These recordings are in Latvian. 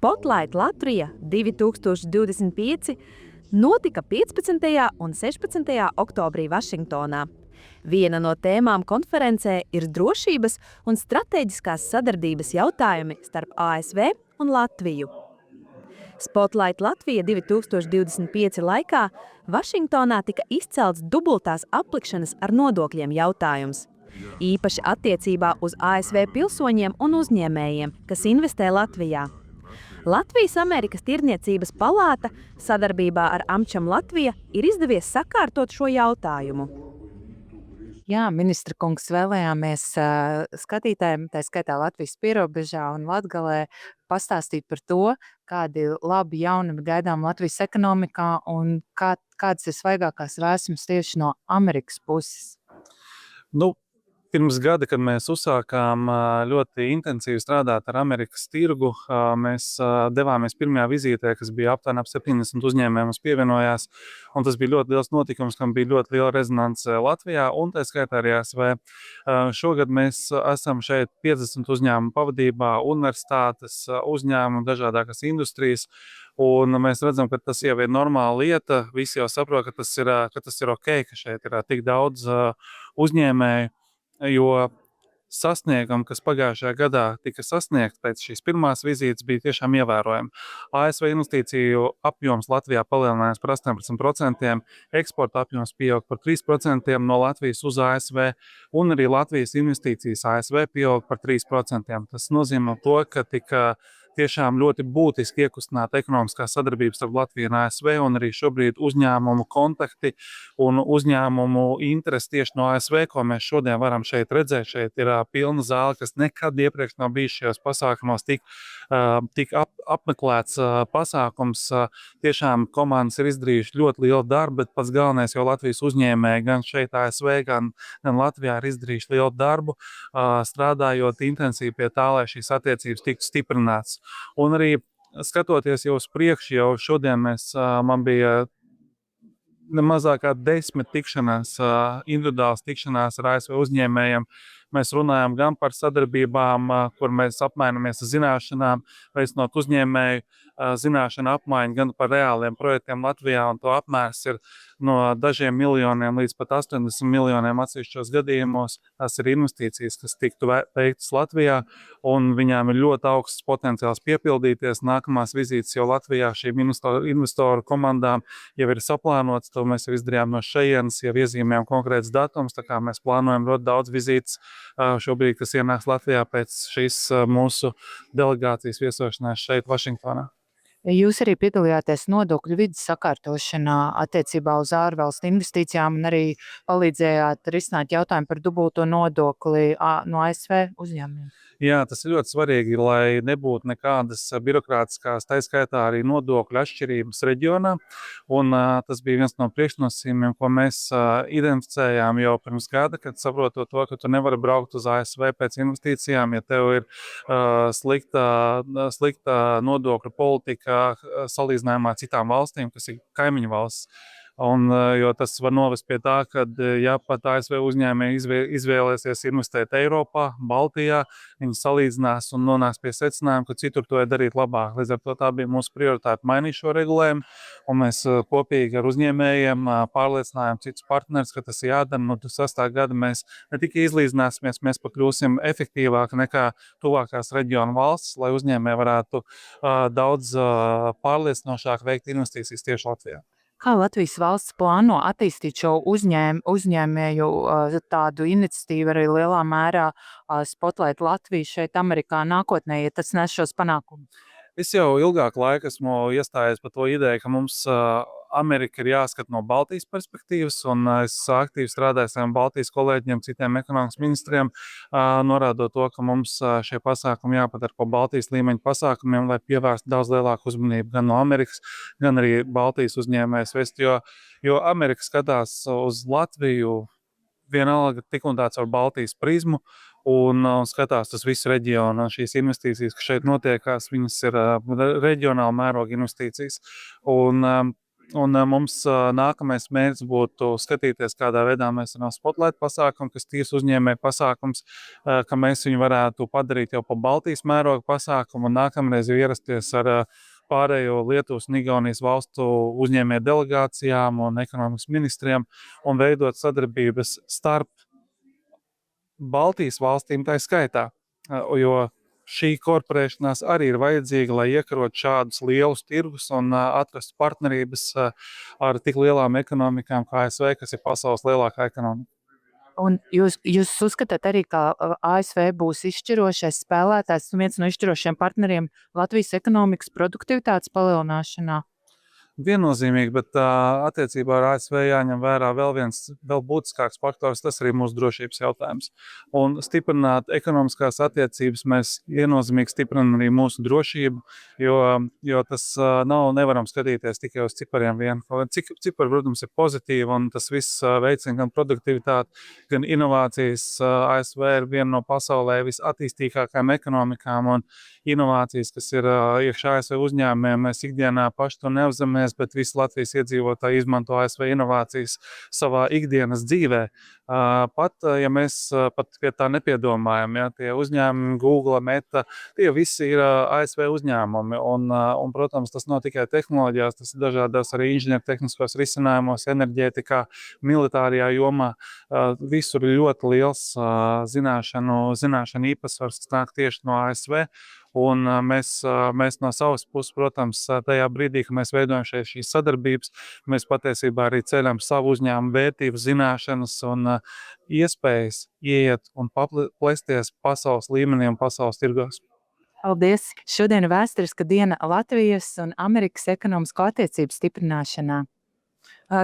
Spotlight Latvija 2025 notika 15. un 16. oktobrī Vašingtonā. Viena no tēmām konferencē ir drošības un stratēģiskās sadarbības jautājumi starp ASV un Latviju. Spotlight Latvija 2025 laikā Vašingtonā tika izcelts dubultās aplikšanas ar nodokļiem jautājums. Īpaši attiecībā uz ASV pilsoņiem un uzņēmējiem, kas investē Latvijā. Latvijas-Amerikas tirdzniecības palāta sadarbībā ar AmCham Latvija ir izdevies sakārtot šo jautājumu. Jā, ministra kungs, vēlējāmies skatītājiem, tā skaitā Latvijas pierobežā un Latgalē, pastāstīt par to, kādi labi jaunumi gaidām Latvijas ekonomikā un kādas ir svaigākās vēsmas tieši no Amerikas puses. Pirms gada, kad mēs uzsākām ļoti intensīvi strādāt ar Amerikas tirgu, mēs devāmies pirmajā vizītē, kas bija aptuveni ap 70 uzņēmējiem, mums pievienojās, un tas bija ļoti liels notikums, kam bija ļoti liela rezonance Latvijā un tā skaitā arī ASV. Šogad mēs esam šeit 50 uzņēmumu pavadībā, universitātes, uzņēmumu, dažādākas industrijas, un mēs redzam, ka tas jau ir normāla lieta, visi jau saprot, ka tas ir ok, ka šeit ir tik daudz uzņēmēju, jo sasniegumi, kas pagājušajā gadā tika sasniegti pēc šīs pirmās vizītes, bija tiešām ievērojami. ASV investīciju apjoms Latvijā palielinājās par 18%, eksporta apjoms pieaug par 3% no Latvijas uz ASV, un arī Latvijas investīcijas ASV pieaug par 3%. Tas nozīmē to, ka tika tiešām ļoti būtiski iekustināta ekonomiskā sadarbības starp Latviju un ASV, un arī šobrīd uzņēmumu kontakti un uzņēmumu interesi tieši no ASV, ko mēs šodien varam šeit redzēt. Šeit ir pilna zāle, kas nekad iepriekš nav bijis šajos pasākumos tik apmeklēts pasākums. Tiešām komandas ir izdarījuši ļoti lielu darbu, bet pats galvenais jau Latvijas uzņēmēji gan šeit ASV, gan Latvijā ir izdarījuši lielu darbu, strādājot intensīvi pie tā, lai šīs attiecības tiktu stiprināts. Un arī skatoties jau uz priekšu, jau šodien man bija mazāk kā 10 tikšanās, individuāls tikšanās ar ASV uzņēmējiem. Mēs runājam gan par sadarbībām, kur mēs apmainamies ar zināšanām, veicinot uzņēmēju zināšanu apmaiņu, gan par reāliem projektiem Latvijā, un to apmērs ir no dažiem miljoniem līdz pat 80 miljoniem atsevišķos gadījumos. Tas ir investīcijas, kas tiktu veiktas Latvijā, un viņām ir ļoti augsts potenciāls piepildīties. Nākamās vizītes jau Latvijā šīm investoru komandām jau ir saplānots, to mēs jau izdarījām no šejienes, jau iezīmējām konkrēts datums, tā kā mēs plānojam ļoti daudz vizītes šobrīd, kas ienāks Latvijā pēc šīs mūsu delegācijas viesošanās šeit Vašingtonā. Jūs arī piedalījāties nodokļu vides sakārtošanā attiecībā uz ārvalstu investīcijām un arī palīdzējāt risināt jautājumu par dubulto nodokli no ASV uzņēmumiem. Jā, tas ir ļoti svarīgi, lai nebūtu nekādas birokrātiskās, tā skaitā arī nodokļu atšķirības reģionā. Un tas bija viens no priekšnosacījumiem, ko mēs identificējām jau pirms gada, kad saprotot to, ka tu nevari braukt uz ASV pēc investīcijām, ja tev ir slikta nodokļu politika salīdzinājumā ar citām valstīm, kas ir kaimiņu valsts. Jo tas var novest pie tā, ka ja pat ASV uzņēmēji izvēlēsies investēt Eiropā, Baltijā, viņi salīdzinās un nonāks pie secinājuma, ka citur to ir darīt labāk. Līdz ar to tā bija mūsu prioritāte mainīt šo regulējumu, un mēs kopīgi ar uzņēmējiem pārliecinājām citus partnerus, ka tas ir jādara. No 6. gada mēs ne tikai izlīdzināsimies, mēs pakļūsim efektīvāki nekā tuvākās reģionu valstis, lai uzņēmēji varētu daudz pārliecinošāk veikt investīcijas tieši Latvijā. Kā Latvijas valsts plāno attīstīt šo uzņēmēju tādu iniciatīvu arī lielā mērā Spotlight Latviju šeit Amerikā nākotnē, ja tas nes šos panākumus? Es jau ilgāku laiku esmu iestājies par to ideju, ka mums Amerika ir jāskat no Baltijas perspektīvas, un es aktīvi strādāju ar Baltijas kolēģiem, citiem ekonomikas ministriem, norādot to, ka mums šie pasākumi jāpadara par Baltijas līmeņa pasākumiem, lai pievērstu daudz lielāku uzmanību gan no Amerikas, gan arī Baltijas uzņēmējas vest, jo Amerika skatās uz Latviju vienalga tik un tāds ar Baltijas prizmu, un skatās uz visu reģionu. Šīs investīcijas, kas šeit notiekās, viņas ir reģionāla mēroga investīcijas. Un Un mums nākamais mērķis būtu skatīties, kādā veidā mēs varam spotlight pasākumu, kas tīrs uzņēmēju pasākums, ka mēs viņu varētu padarīt jau pa Baltijas mēroga pasākumu un nākamreiz jau ierasties ar pārējo Lietuvas un Igaunijas valstu uzņēmēju delegācijām un ekonomikas ministriem un veidot sadarbības starp Baltijas valstīm tā skaitā, jo šī korporēšanās arī ir vajadzīga, lai iekarot šādus lielus tirgus un atrastu partnerības ar tik lielām ekonomikām kā ASV, kas ir pasaules lielākā ekonomika. Un jūs uzskatāt arī, ka ASV būs izšķirošais spēlētājs un viens no izšķirošiem partneriem Latvijas ekonomikas produktivitātes palielināšanā? Viennozīmīgi, bet attiecībā ar ASV jāņem vērā vēl būtiskāks faktors, tas arī mūsu drošības jautājums. Un stiprināt ekonomiskās attiecības mēs viennozīmīgi stiprinām arī mūsu drošību, jo tas nevaram skatīties tikai uz cipariem vien. Cipari, protams, ir pozitīvi un tas viss veicina gan produktivitāti, gan inovācijas. ASV ir viena no pasaulē visattīstīgākajām ekonomikām un inovācijas, kas ir iekšā ASV uzņēmumiem, mēs ikdienā paši to neapzināmies, bet visi Latvijas iedzīvotāji izmanto ASV inovācijas savā ikdienas dzīvē. Pat, ja mēs pat pie tā nepiedomājam, ja, tie uzņēmumi, Google, Meta, tie visi ir ASV uzņēmumi. Un, protams, tas nav tikai tehnoloģijās, tas ir dažādās arī inženiertehniskos risinājumos, enerģētikā, militārajā jomā. Visur ir ļoti liels zināšanu īpatsvars, kas nāk tieši no ASV. Un mēs no savas puses, protams, tajā brīdī, kad mēs veidojam šīs sadarbības, mēs patiesībā arī ceļam savu uzņēmumu vērtību, zināšanas un iespējas ieiet un plesties pasaules līmenī un pasaules tirgos. Paldies! Šodien ir vēsturiska diena Latvijas un Amerikas ekonomisko attiecību stiprināšanā.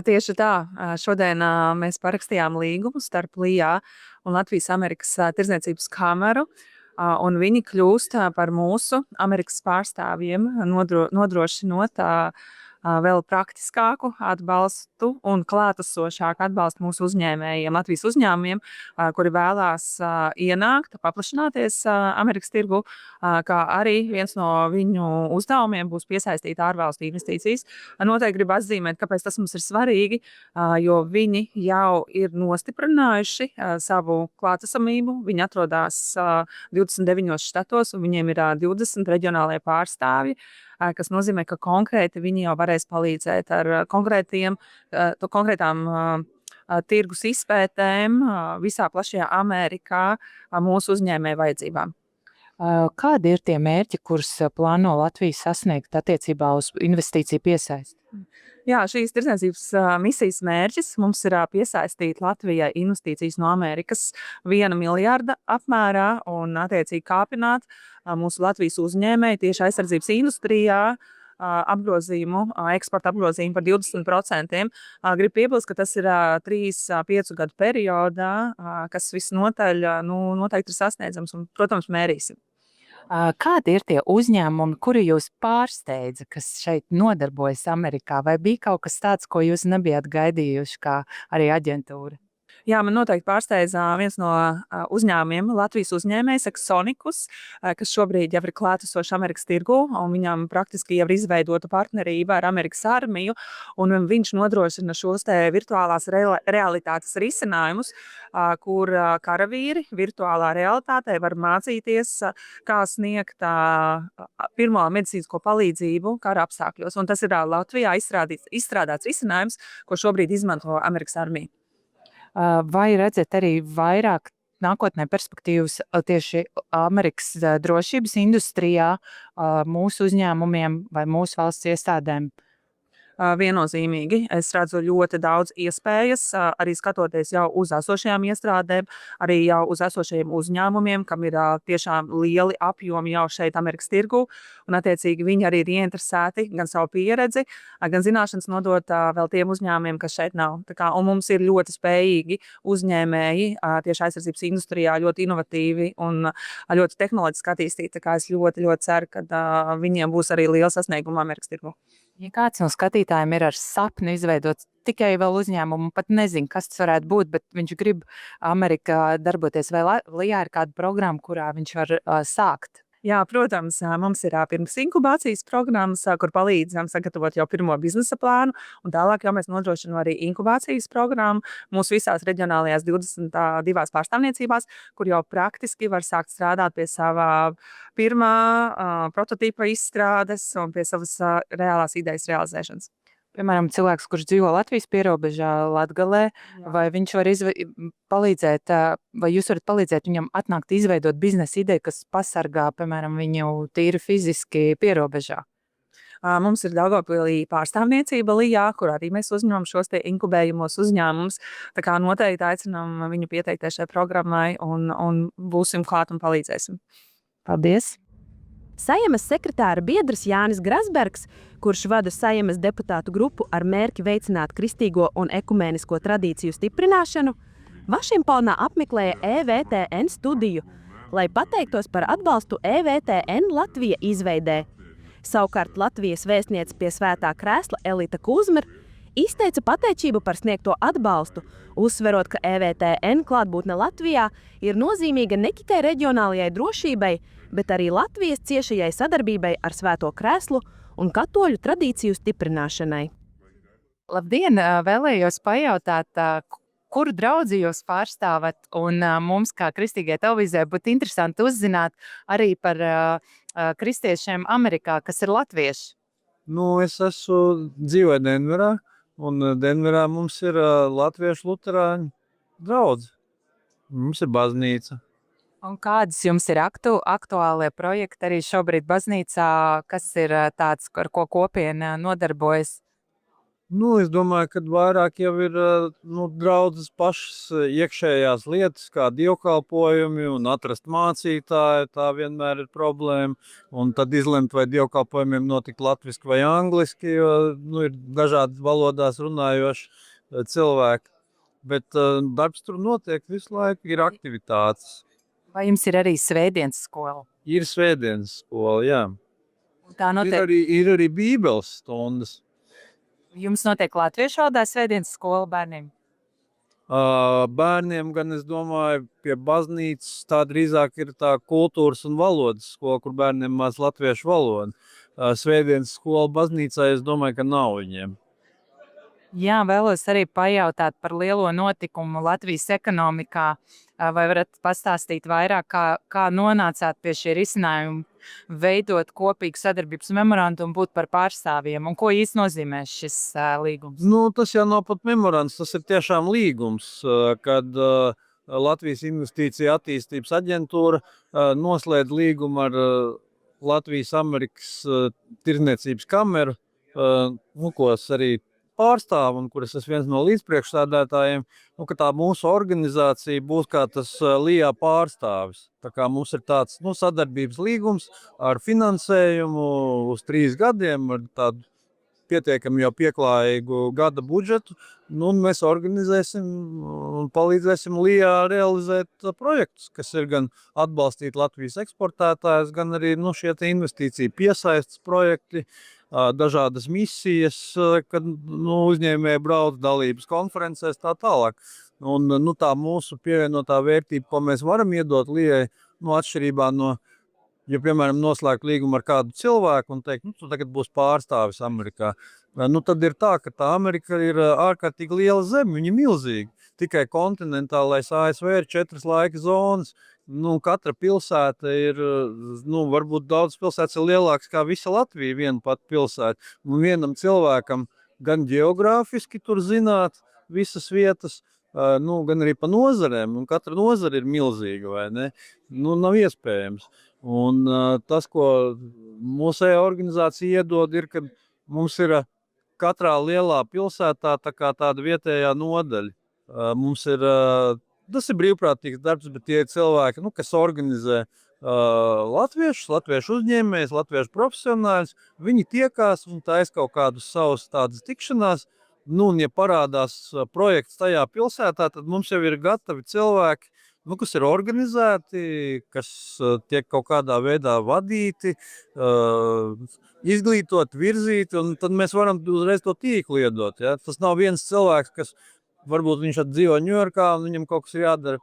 Tieši tā. Šodien mēs parakstījām līgumu starp LIA un Latvijas Amerikas Tirdzniecības kameru. Un viņi kļūst par mūsu Amerikas pārstāvjiem, nodrošinot vēl praktiskāku atbalstu un klātesošāku atbalstu mūsu uzņēmējiem, Latvijas uzņēmumiem, kuri vēlās ienākt, paplašināties Amerikas tirgu, kā arī viens no viņu uzdevumiem būs piesaistīt ārvalstu investīcijas. Noteikti gribu atzīmēt, kāpēc tas mums ir svarīgi, jo viņi jau ir nostiprinājuši savu klātesamību. Viņi atrodas 29 štatos un viņiem ir 20 reģionālie pārstāvji, kas nozīmē, ka konkrēti viņi jau varēs palīdzēt ar konkrētām tirgus izpētēm visā plašajā Amerikā mūsu uzņēmēju vajadzībām. Kādi ir tie mērķi, kurus plāno Latvija sasniegt attiecībā uz investīciju piesaisti? Jā, šīs tirdzniecības misijas mērķis mums ir piesaistīt Latvijai investīcijas no Amerikas 1 miljarda apmērā un attiecīgi kāpināt mūsu Latvijas uzņēmēju tieši aizsardzības industrijā eksporta apgrozījumu par 20%. Gribu piebilst, ka tas ir 3-5 gadu periodā, kas visnotaļ noteikti ir sasniedzams un, protams, mērīsim. Kādi ir tie uzņēmumi, kuri jūs pārsteidza, kas šeit nodarbojas Amerikā? Vai bija kaut kas tāds, ko jūs nebijāt gaidījuši kā arī aģentūra? Jā, man noteikti pārsteidza viens no uzņēmumiem, Latvijas uzņēmējs Exonicus, kas šobrīd jau ir klātesošs Amerikas tirgu, un viņam praktiski jau ir izveidota partnerība ar Amerikas armiju, un viņš nodrošina šos te virtuālās realitātes risinājumus, kur karavīri virtuālā realitātē var mācīties, kā sniegt pirmo medicīnisko palīdzību kara apstākļos. Un tas ir Latvijā izstrādāts risinājums, ko šobrīd izmanto Amerikas armija. Vai redzat arī vairāk nākotnē perspektīvas tieši Amerikas drošības industrijā mūsu uzņēmumiem vai mūsu valsts iestādēm? Viennozīmīgi. Es redzu ļoti daudz iespējas, arī skatoties jau uz esošajām iestrādēm, arī jau uz esošajiem uzņēmumiem, kam ir tiešām lieli apjomi jau šeit Amerikas tirgu, un attiecīgi viņi arī ir ieinteresēti gan savu pieredzi, gan zināšanas nodot vēl tiem uzņēmumiem, kas šeit nav. Un mums ir ļoti spējīgi uzņēmēji tieši aizsardzības industrijā, ļoti inovatīvi un ļoti tehnoloģiski attīstīti. Es ļoti, ļoti ceru, ka viņiem būs arī liela sasnieguma Amerikas tirgu. Ja kāds no skatītājiem ir ar sapni izveidot tikai vēl uzņēmumu, pat nezinu, kas tas varētu būt, bet viņš grib Amerikā darboties, vai LIA ir kāda programma, kurā viņš var sākt Jā, protams, mums ir pirms inkubācijas programmas, kur palīdzam sagatavot jau pirmo biznesa plānu, un tālāk jau mēs nodrošinām arī inkubācijas programmu mūsu visās reģionālajās 22 pārstāvniecībās, kur jau praktiski var sākt strādāt pie savā pirmā prototīpa izstrādes un pie savas reālās idejas realizēšanas. Piemēram, cilvēks, kurš dzīvo Latvijas pierobežā Latgalē, vai viņš var palīdzēt, vai jūs varat palīdzēt viņam atnākt izveidot biznesa ideju, kas pasargā, piemēram, viņu tīri fiziski pierobežā? Mums ir Daugavpilī pārstāvniecība Lijā, kur arī mēs uzņemam šos te inkubējumos uzņēmumus. Tā kā noteikti aicinām viņu pieteikties šai programmai un būsim klāt un palīdzēsim. Paldies! Saeimas sekretāra biedrs Jānis Grasbergs, kurš vada Saeimas deputātu grupu ar mērķi veicināt kristīgo un ekumēnisko tradīciju stiprināšanu, Vašingtonā apmeklēja EVTN studiju, lai pateiktos par atbalstu EVTN Latvija izveidē. Savukārt Latvijas vēstniece pie Svētā krēsla Elita Kuzmer izteica pateicību par sniegto atbalstu, uzsverot, ka EVTN klātbūtne Latvijā ir nozīmīga ne tikai reģionālajai drošībai, bet arī Latvijas ciešajai sadarbībai ar Svēto krēslu un katoļu tradīciju stiprināšanai. Labdien! Vēlējos pajautāt, kuru draudzi jūs pārstāvat, un mums kā kristīgai televīzijai būtu interesanti uzzināt arī par kristiešiem Amerikā, kas ir latvieši. Es esmu dzīvoju Denverā, un Denverā mums ir latviešu luterāņu draudze. Mums ir baznīca. Un kādas jums ir aktuālie projekti arī šobrīd baznīcā, kas ir tāds, ar ko kopiena nodarbojas? Es domāju, ka vairāk jau ir draudzes pašas iekšējās lietas, kā dievkalpojumi un atrast mācītāju, tā vienmēr ir problēma. Un tad izlemt, vai dievkalpojumiem notikt latviski vai angliski, jo ir dažādas valodās runājoši cilvēki. Bet darbs tur notiek visu laiku, ir aktivitātes. Vai jums ir arī svētdienas skola? Ir svētdienas skola, jā. Tā notiek. Ir arī bībeles stundas. Jums notiek latviešu valodā svētdienas skola bērniem? Bērniem gan, es domāju, pie baznīcas tā drīzāk ir tā kultūras un valodas skola, kur bērniem māc latviešu valodu. Svētdienas skola baznīcā, es domāju, ka nav viņiem. Jā, vēlos arī pajautāt par lielo notikumu Latvijas ekonomikā. Vai varat pastāstīt vairāk, kā nonācāt pie šī risinājuma veidot kopīgu sadarbības memorandu un būt par pārstāvjiem? Un ko īsti nozīmē šis līgums? Tas jau nav pat memorands, tas ir tiešām līgums, kad Latvijas Investīcija attīstības aģentūra noslēdz līgumu ar Latvijas Amerikas tirdzniecības kameru, ko es arī pārstāvu un kuras es viens no līdzpriekšsēdētājiem, ka tā mūsu organizācija būs kā tas Lijā pārstāvis. Tā kā mums ir tāds sadarbības līgums ar finansējumu uz 3 gadiem, ar tādu pietiekami jau pieklājīgu gada budžetu, un mēs organizēsim un palīdzēsim Lijā realizēt projektus, kas ir gan atbalstīt Latvijas eksportētājus, gan arī šie investīciju piesaistes projekti, dažādas misijas, kad uzņēmēji brauc dalības konferencēs, tā tālāk. Un tā mūsu pievienotā vērtība, ko mēs varam iedot Lijai, atšķirībā no, ja, piemēram, noslēgt līgumu ar kādu cilvēku un teikt, tu tagad būs pārstāvis Amerikā. Tad ir tā, ka tā Amerika ir ārkārtīgi liela zeme, viņa ir milzīga. Tikai kontinentālais ASV ir 4 laika zonas. Katra pilsēta ir, varbūt daudz pilsētas ir lielākas kā visa Latvija, viena pat pilsēta. Un vienam cilvēkam gan geogrāfiski tur zināt visas vietas, gan arī pa nozarēm, un katra nozara ir milzīga, vai ne? Nav iespējams. Un tas, ko mūsēja organizācija iedod, ir, ka mums ir katrā lielā pilsētā tā kā tāda vietējā nodaļa. Mums ir tas ir brīvprātīgs darbs, bet tie ir cilvēki, kas organizē latviešu uzņēmējus, latviešu profesionāļus. Viņi tiekās un taisa kaut kādus savus tādas tikšanās. Un, ja parādās projekts tajā pilsētā, tad mums jau ir gatavi cilvēki, kas ir organizēti, kas tiek kaut kādā veidā vadīti, izglītot, virzīti, un tad mēs varam uzreiz to tīklu iedot. Ja? Tas nav viens cilvēks, kas varbūt viņš dzīvo Ņujorkā un viņam kaut kas ir jādara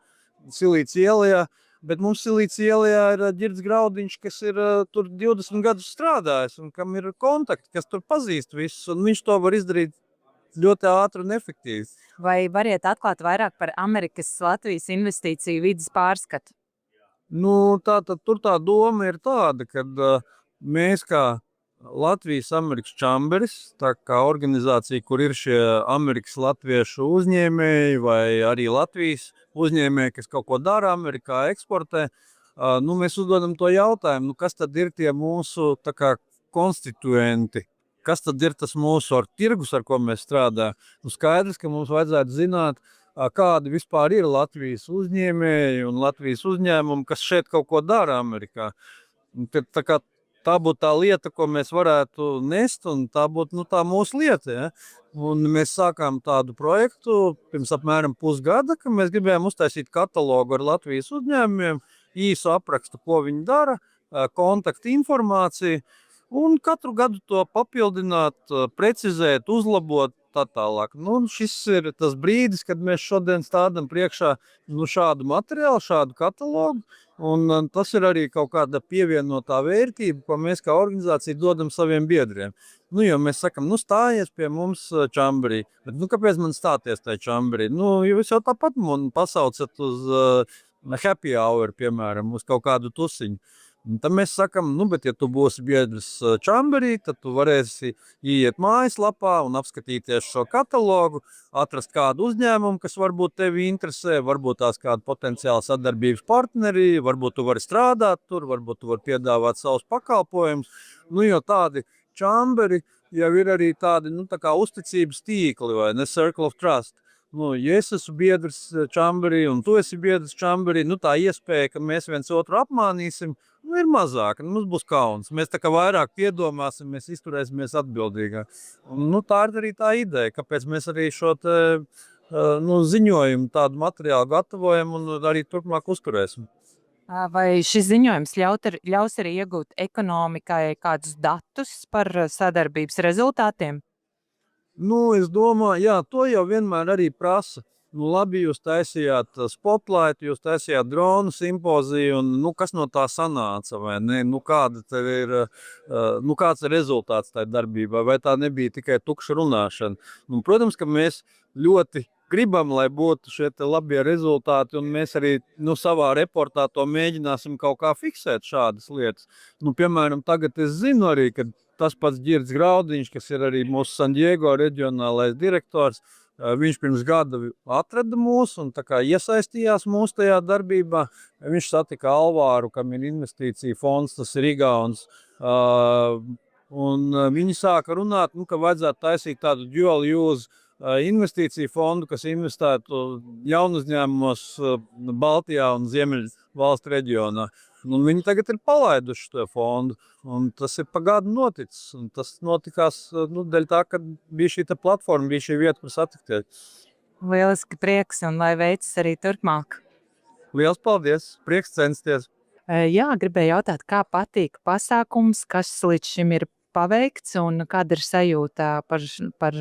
Silīcija ielā, bet mums Silīcija ielā ir Ģirds Graudiņš, kas ir tur 20 gadus strādājis un kam ir kontakti, kas tur pazīst visus, un viņš to var izdarīt ļoti ātri un efektīvi. Vai variet atklāt vairāk par Amerikas Latvijas investīciju vides pārskatu? Nu, tātad tur tā doma ir tāda, ka mēs kā Latvijas Amerikas čamberis, tā kā organizācija, kur ir šie Amerikas latviešu uzņēmēji vai arī Latvijas uzņēmēji, kas kaut ko dara Amerikā, eksportē, mēs uzdodam to jautājumu, kas tad ir tie mūsu tā kā konstituenti, kas tad ir tas mūsu tirgus, ar ko mēs strādājam. Skaidrs, ka mums vajadzētu zināt, kādi vispār ir Latvijas uzņēmēji un Latvijas uzņēmumi, kas šeit kaut ko dara Amerikā. Tā būtu tā lieta, ko mēs varētu nest, un tā būtu tā mūsu lieta. Ja? Un mēs sākām tādu projektu pirms apmēram pusgada, ka mēs gribējām uztaisīt katalogu ar Latvijas uzņēmumiem, īsu aprakstu, ko viņi dara, kontaktu informāciju, un katru gadu to papildināt, precizēt, uzlabot tā tālāk. Šis ir tas brīdis, kad mēs šodien stādam priekšā šādu materiālu, šādu katalogu, un tas ir arī kaut kāda pievienotā vērtība, ko mēs kā organizācija dodam saviem biedriem. Jo mēs sakam, stājies pie mums čamberī, bet kāpēc man stāties tajā čamberī? Jūs jau tāpat man pasaucat uz happy hour, piemēram, uz kaut kādu tusiņu. Tad mēs sakam, bet ja tu būsi biedrs čamberī, tad tu varēsi iet mājaslapā un apskatīties šo katalogu, atrast kādu uzņēmumu, kas varbūt tevi interesē, varbūt tās kādu potenciālu sadarbības partneri, varbūt tu vari strādāt tur, varbūt tu vari piedāvāt savus pakalpojumus. Jo tādi čamberi jau ir arī tādi, tā kā uzticības tīkli, vai ne, circle of trust. Ja es esmu biedrs čamberī un tu esi biedrs čamberī, tā iespēja, ka mēs viens otru apmānīsim, ir mazāka. Mums būs kauns. Mēs tā kā vairāk piedomāsim, mēs izturēsimies atbildīgāk. Tā ir arī tā ideja, kāpēc mēs arī šo ziņojumu, tādu materiālu gatavojam un arī turpmāk uzturēsim. Vai šis ziņojums ļaus arī iegūt ekonomikai kādus datus par sadarbības rezultātiem? Es domāju, jā, to jau vienmēr arī prasa. Labi, jūs taisījāt spotlight, jūs taisījāt dronu simpoziju, un kas no tā sanāca, vai ne? Kāda tev ir, kāds ir rezultāts tajā darbībā, vai tā nebija tikai tukša runāšana? Protams, ka mēs ļoti gribam, lai būtu šie labie rezultāti, un mēs arī savā reportā to mēģināsim kaut kā fiksēt šādas lietas. Piemēram, tagad es zinu arī, ka tas pats Ģirds Graudiņš, kas ir arī mūsu San Diego reģionālais direktors, viņš pirms gada atrada mūs un tā kā iesaistījās mūsu tajā darbībā. Viņš satika Alvāru, kam ir investīcija fonds, tas ir Igauns. Un viņi sāka runāt, ka vajadzētu taisīt tādu dual use investīciju fondu, kas investētu jaunuzņēmumos Baltijā un Ziemeļu valstu reģionā. Viņi tagad ir palaiduši to fondu, un tas ir pagādu noticis. Un tas notikās dēļ tā, ka bija šī platforma, bija šī vieta, kur satikties. Lieliski prieks, un lai veicas arī turpmāk. Liels paldies! Prieks censties! Jā, gribēju jautāt, kā patīk pasākums, kas līdz šim ir paveikts un kāda ir sajūta par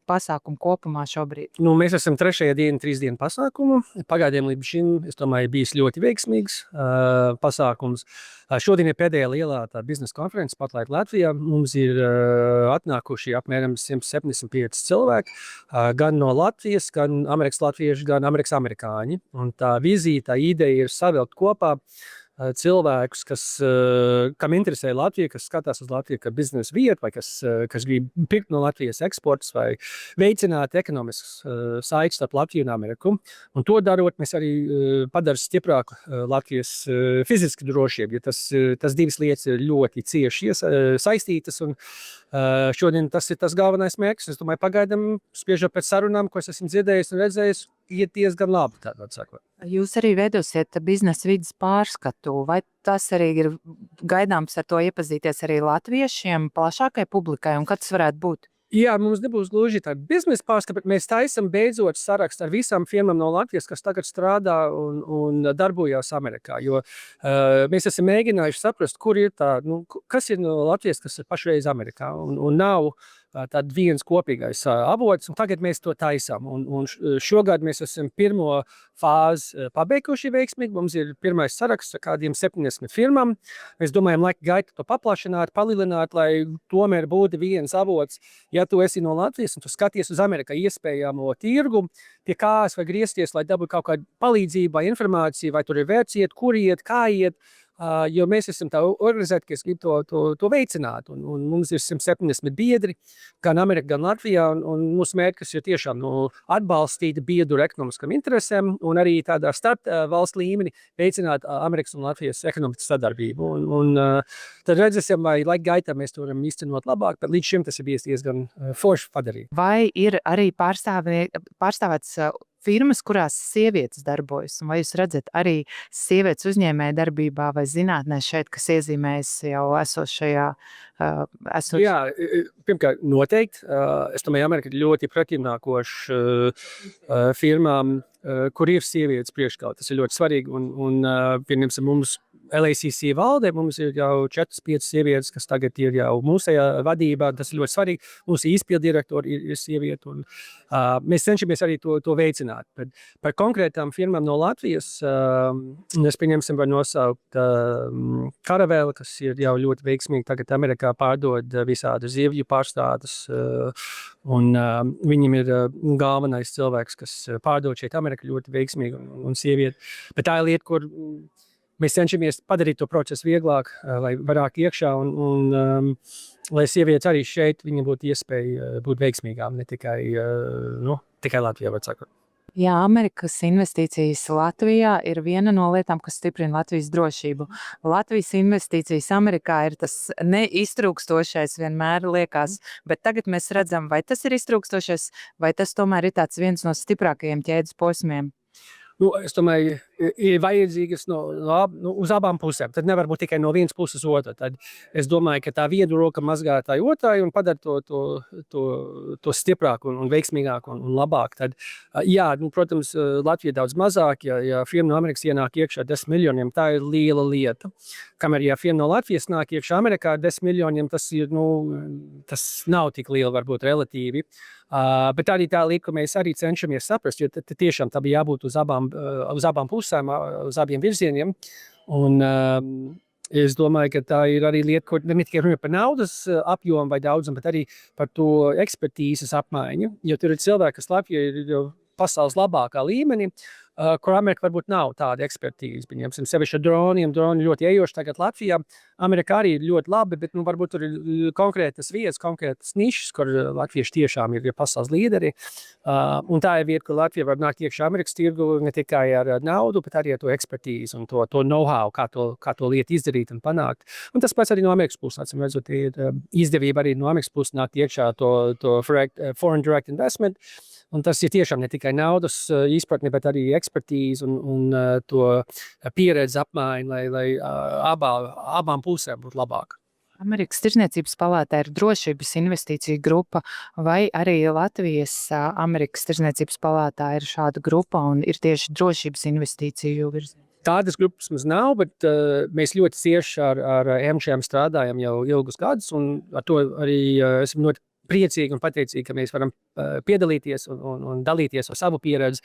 pasākumu kopumā šobrīd? Mēs esam 3. diena, 3 dienu pasākumu. Pagaidiem līdz šim, es domāju, bijis ļoti veiksmīgs pasākums. Šodien ir pēdējā lielā biznesa konferences Spotlight Latvijā. Mums ir atnākuši apmēram 175 cilvēki, gan no Latvijas, gan Amerikas latvieši, gan Amerikas amerikāņi. Un tā vīzija, tā ideja ir savilkt kopā cilvēkus, kam interesē Latvija, kas skatās uz Latviju kā biznesa vietu, vai kas grib pirkt no Latvijas eksportus, vai veicināt ekonomiskas saites starp Latviju un Ameriku. Un to darot, mēs arī padara stiprāku Latvijas fizisku drošību, jo tas divas lietas ir ļoti cieši saistītas, un šodien tas ir tas galvenais mērķis. Es domāju, pagaidām, spriežot pēc sarunām, ko es esmu dzirdējis un redzējis, iet diezgan labi, tādā sakot. Jūs arī veidosiet biznesa vides pārskatu, vai tas arī ir gaidāms ar to iepazīties arī latviešiem, plašākai publikai, un kad tas varētu būt? Jā, mums nebūs gluži tāda biznesa pārskata, bet mēs taisam beidzot sarakstu ar visām firmām no Latvijas, kas tagad strādā un darbojās Amerikā. Jo mēs esam mēģinājuši saprast, kur ir tā, kas ir no Latvijas, kas ir pašreiz Amerikā. Un nav tad viens kopīgais avots, un tagad mēs to taisām. Un šogad mēs esam pirmo fāzi pabeiguši veiksmīgi. Mums ir pirmais saraksts ar kādiem 70 firmām. Mēs domājam, laika gaita to paplašināt, palielināt, lai tomēr būtu viens avots. Ja tu esi no Latvijas un tu skaties uz Amerikā iespējamo tirgu, pie kājas vai griezties, lai dabūtu kaut kādu palīdzību vai informāciju, vai tur ir vērts iet, kur iet, kā iet. Jo mēs esam tā organizēti, kas grib to veicināt. Un mums ir 170 biedri, gan Amerikā, gan Latvijā. Un mūsu mērķis ir tiešām atbalstīt biedru ekonomiskam interesēm un arī tādā starp valsts līmenī veicināt Amerikas un Latvijas ekonomikas sadarbību. Tad redzēsim, vai laika gaitā mēs to varam īstenot labāk, bet līdz šim tas ir bijis diezgan forši padarīt. Vai ir arī pārstāvēts firmas, kurās sievietes darbojas? Un vai jūs redzat arī sievietes uzņēmēja darbībā vai zinātnē šeit, kas iezīmējas jau esošajā? Jā, pirmkārt, noteikti. Es domāju, Amerika ir ļoti pretimnākoša firmām, kur ir sievietes priekšgalā. Tas ir ļoti svarīgi. Un pieņemsim, mums LACC valdē mums ir jau 4-5 sievietes, kas tagad ir jau mūsējā vadībā. Tas ir ļoti svarīgi. Mūsu izpildirektori ir sievieti. Un, mēs cenšamies arī to veicināt. Bet par konkrētām firmām no Latvijas mēs pieņemsim var nosaukt Karaveli, kas ir jau ļoti veiksmīgi. Tagad Amerikā pārdod visādu zivju pārstādes. Un viņam ir galvenais cilvēks, kas pārdod šeit Amerikā ļoti veiksmīgi un sievieti. Bet tā ir lieta, kur mēs cenšamies padarīt to procesu vieglāk, lai vairāk iekšā un lai sievietes arī šeit viņam būtu iespēja būt veiksmīgām, ne tikai Latvijā, var sakot. Jā, Amerikas investīcijas Latvijā ir viena no lietām, kas stiprina Latvijas drošību. Latvijas investīcijas Amerikā ir tas neiztrūkstošais vienmēr liekas, bet tagad mēs redzam, vai tas ir iztrūkstošais, vai tas tomēr ir tāds viens no stiprākajiem ķēdes posmiem. Es domāju, ir vajadzīgas uz abām pusēm. Tad nevar būt tikai no vienas puses otra. Tad es domāju, ka tā viena roka mazgā tai otrai un padara to stiprāk un veiksmīgāk un labāk. Tad, jā, protams, Latvija daudz mazāk. Ja firma no Amerikas ienāk iekšā 10 miljoniem, tā ir liela lieta. Kamēr, ja firma no Latvijas nāk iekšā Amerikā 10 miljoniem, tas ir, tas nav tik liela varbūt relatīvi. Bet arī tā lieta, ka mēs arī cenšamies saprast, jo tiešām tā bija jābūt uz abām pusēm, uz abiem virzieniem. Un es domāju, ka tā ir arī lieta, kur ne tikai runā par naudas apjomu vai daudzumu, bet arī par to ekspertīzes apmaiņu. Jo tur ir cilvēki, kas Latvijā ir pasaules labākā līmenī, kur Amerika varbūt nav tāda ekspertīze. Pieņemsim, sevišķi ar droniem. Droni ļoti ejoši tagad Latvijā. Amerikā arī ir ļoti labi, bet varbūt tur ir konkrētas vietas, konkrētas nišas, kur latvieši tiešām ir pasaules līderi. Un tā ir vieta, kur Latvija var nākt iekšā Amerikas tirgu ne tikai ar naudu, bet arī ar to ekspertīzi un to know-how, kā to lietu izdarīt un panākt. Un tas pats arī no Amerikas puses. Acīm redzot, ir izdevība arī no Amerikas puses nākt iekšā to foreign direct investment. Un tas ir tiešām ne tikai naudas izpratne, bet arī ekspertīze un to pieredzi apmaiņa, lai abām pusēm būtu labāk. Amerikas Tirdzniecības palātā ir drošības investīciju grupa, vai arī Latvijas Amerikas Tirdzniecības palātā ir šāda grupa un ir tieši drošības investīciju virzienā? Tādas grupas mums nav, bet mēs ļoti cieši ar MČM strādājam jau ilgus gadus, un ar to arī esam ļoti priecīgi un pateicīgi, ka mēs varam piedalīties un dalīties ar savu pieredzi.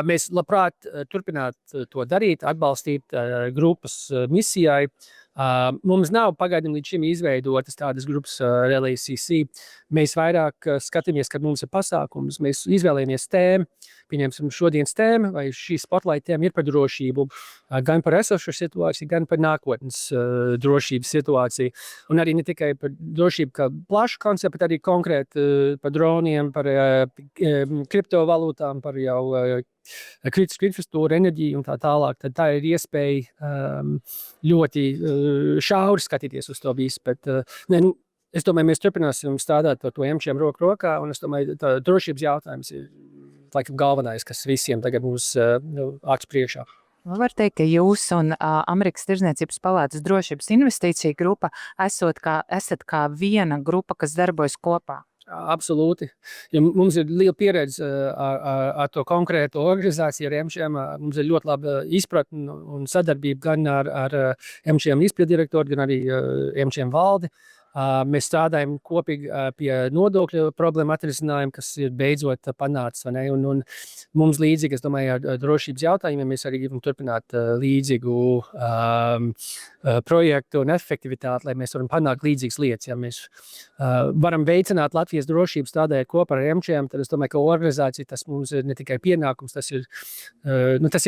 Mēs labprāt turpināt to darīt, atbalstīt grupas misijai. Mums nav pagaidām līdz šim izveidotas tādas grupas LACC. Mēs vairāk skatāmies, kad mums ir pasākums, mēs izvēlējamies tēmu. Pieņemsim, šodienas tēma vai šī spotlight tēma ir par drošību, gan par esošo situāciju, gan par nākotnes drošības situāciju. Un arī ne tikai par drošību kā plašu konceptu, bet arī konkrēti par droniem, par kriptovalūtām, par jau kritisku infrastruktūru, enerģiju un tā tālāk. Tad tā ir iespēja ļoti šauri skatīties uz to visu. Bet, es domāju, mēs turpināsim strādāt ar to MČM roku rokā, un es domāju, tā drošības jautājums ir laikam galvenais, kas visiem tagad būs acu priekšā. Var teikt, ka jūs un Amerikas Tirdzniecības palātas drošības investīcija grupa esat kā viena grupa, kas darbojas kopā? Absolūti. Ja mums ir liela pieredze ar to konkrētu organizāciju, ar MČM. Mums ir ļoti laba izpratne un sadarbība gan ar MČM izpildirektoru, gan arī MČM valdi. Mēs strādājam kopīgi pie nodokļu problēmu atrisinājuma, kas ir beidzot panācis. Un mums līdzīgi, es domāju, ar drošības jautājumiem mēs arī gribam turpināt līdzīgu projektu un efektivitāti, lai mēs varam panākt līdzīgas lietas. Ja mēs varam veicināt Latvijas drošību strādājot kopā ar MČM, tad es domāju, ka organizācija tas mums ir ne tikai pienākums, tas ir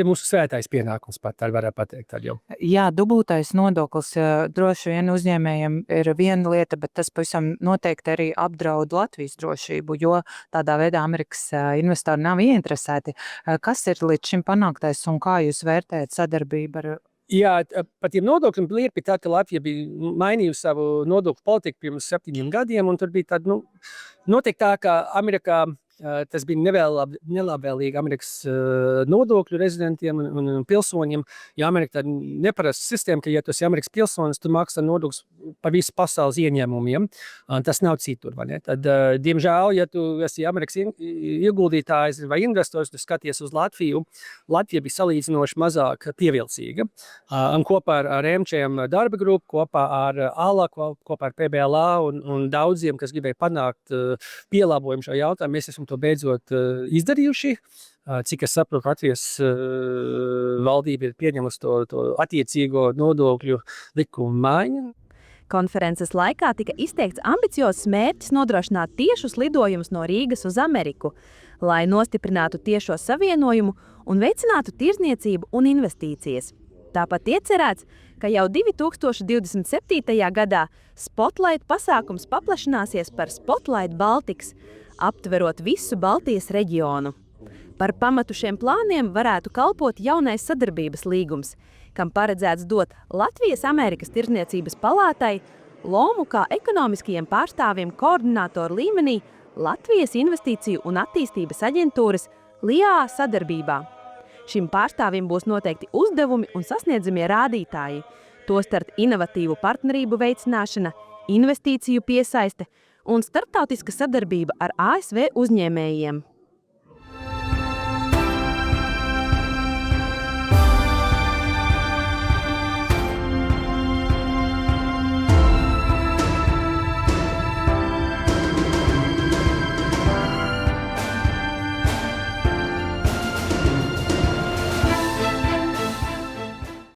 mūsu svētais pienākums pat, tā varētu pateikt. Tad jau. Jā, dubultais nodoklis droši vien uzņēmējiem ir viena lieta, bet tas pavisam noteikti arī apdraud Latvijas drošību, jo tādā veidā Amerikas investori nav ieinteresēti. Kas ir līdz šim panāktais un kā jūs vērtējat sadarbību ar? Jā, par tiem nodokļiem lieta bija tā, ka Latvija bija mainījusi savu nodokļu politiku pirms 7 gadiem, un tur bija tāda, noteikti tā, ka Amerikā tas bija nelabvēlīgi Amerikas nodokļu rezidentiem un pilsoņiem, jo Amerika tāda neparasta sistēma, ka, ja tu esi Amerikas pilsonis, tu maksā nodokļus par visu pasaules ieņēmumiem. Tas nav citur, vai ne? Tad, diemžēl, ja tu esi Amerikas ieguldītājs vai investors, tu skaties uz Latviju, Latvija bija salīdzinoši mazāk pievilcīga. Un kopā ar MČM darba grupu, kopā ar ALA, kopā ar PBLA un daudziem, kas gribēja panākt pielāgojumu šo jautājumu, mēs esam to beidzot izdarījuši. Cik es saprotu, Latvijas valdība ir pieņemusi to attiecīgo nodokļu likumu maiņu. Konferences laikā tika izteikts ambiciozs mērķis nodrošināt tiešus lidojumus no Rīgas uz Ameriku, lai nostiprinātu tiešo savienojumu un veicinātu tirdzniecību un investīcijas. Tāpat iecerēts, ka jau 2027. gadā Spotlight pasākums paplašināsies par Spotlight Baltics, aptverot visu Baltijas reģionu. Par pamatu šiem plāniem varētu kalpot jaunais sadarbības līgums, kam paredzēts dot Latvijas-Amerikas tirdzniecības palātai lomu kā ekonomiskajiem pārstāvjiem koordinātoru līmenī Latvijas Investīciju un attīstības aģentūras LIA sadarbībā. Šim pārstāvim būs noteikti uzdevumi un sasniedzamie rādītāji, tostarp inovatīvu partnerību veicināšana, investīciju piesaiste un starptautiska sadarbība ar ASV uzņēmējiem.